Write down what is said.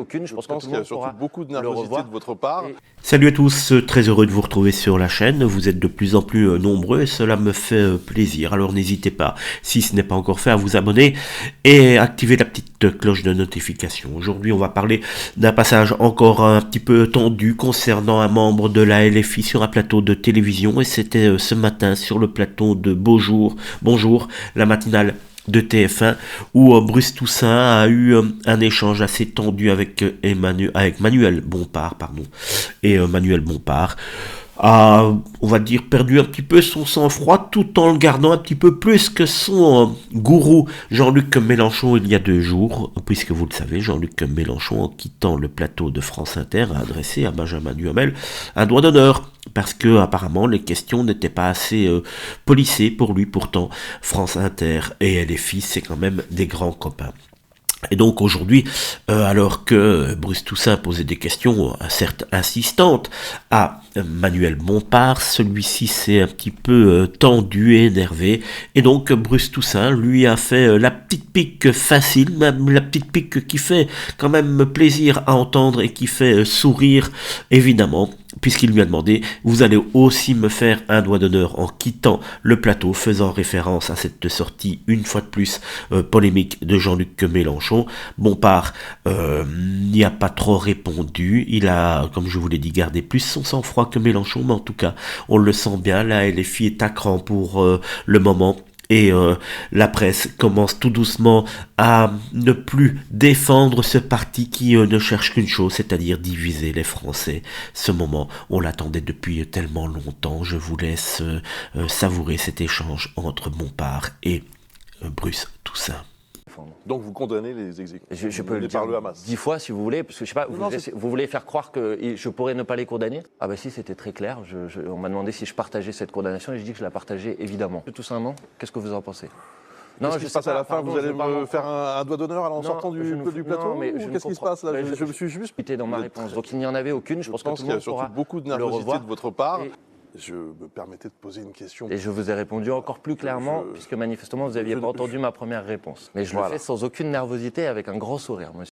Aucune, je pense que tout qu'il le y a monde surtout pourra beaucoup de le nervosité revoir. de votre part. Salut à tous, très heureux de vous retrouver sur la chaîne, vous êtes de plus en plus nombreux et cela me fait plaisir, alors n'hésitez pas, si ce n'est pas encore fait, à vous abonner et activer la petite cloche de notification. Aujourd'hui on va parler d'un passage encore un petit peu tendu concernant un membre de la LFI sur un plateau de télévision et c'était ce matin sur le plateau de Bonjour, la matinale de TF1 où Bruce Toussaint a eu un échange assez tendu avec Manuel Bompard et Manuel Bompard a, on va dire, perdu un petit peu son sang-froid tout en le gardant un petit peu plus que son gourou Jean-Luc Mélenchon il y a 2 jours, puisque vous le savez, Jean-Luc Mélenchon, en quittant le plateau de France Inter, a adressé à Benjamin Duhamel un doigt d'honneur, parce que apparemment les questions n'étaient pas assez policées pour lui. Pourtant, France Inter et LFI, c'est quand même des grands copains. Et donc aujourd'hui, alors que Bruce Toussaint posait des questions certes insistantes à Manuel Bompard, celui-ci s'est un petit peu tendu et énervé, et donc Bruce Toussaint lui a fait la petite pique facile, même la petite pique qui fait quand même plaisir à entendre et qui fait sourire évidemment, puisqu'il lui a demandé « Vous allez aussi me faire un doigt d'honneur en quittant le plateau », faisant référence à cette sortie une fois de plus polémique de Jean-Luc Mélenchon. Bompard n'y a pas trop répondu, il a, comme je vous l'ai dit, gardé plus son sang-froid que Mélenchon, mais en tout cas, on le sent bien, la LFI est à cran pour le moment. Et la presse commence tout doucement à ne plus défendre ce parti qui ne cherche qu'une chose, c'est-à-dire diviser les Français. Ce moment, on l'attendait depuis tellement longtemps. Je vous laisse savourer cet échange entre Bompard et Bruce Toussaint. Donc vous condamnez les exécutifs Je peux le dire par le Hamas 10 fois si vous voulez, parce que je sais pas, Non, vous voulez faire croire que je pourrais ne pas les condamner? Ah bah si, c'était très clair, on m'a demandé si je partageais cette condamnation et je dis que je la partageais évidemment. Tout simplement, qu'est-ce que vous en pensez? Qu'est-ce qui se passe à la fin? Vous allez me faire un doigt d'honneur en sortant du plateau? Qu'est-ce qui se passe là? Je me suis juste été dans ma réponse, donc il n'y en avait aucune, je pense que tout qu'il le y a monde surtout pourra beaucoup de le nervosité revoir. de votre part. Je me permettais de poser une question. Et je vous ai répondu encore plus clairement, puisque manifestement vous n'aviez pas entendu ma première réponse. Mais je le fais sans aucune nervosité, avec un grand sourire, monsieur.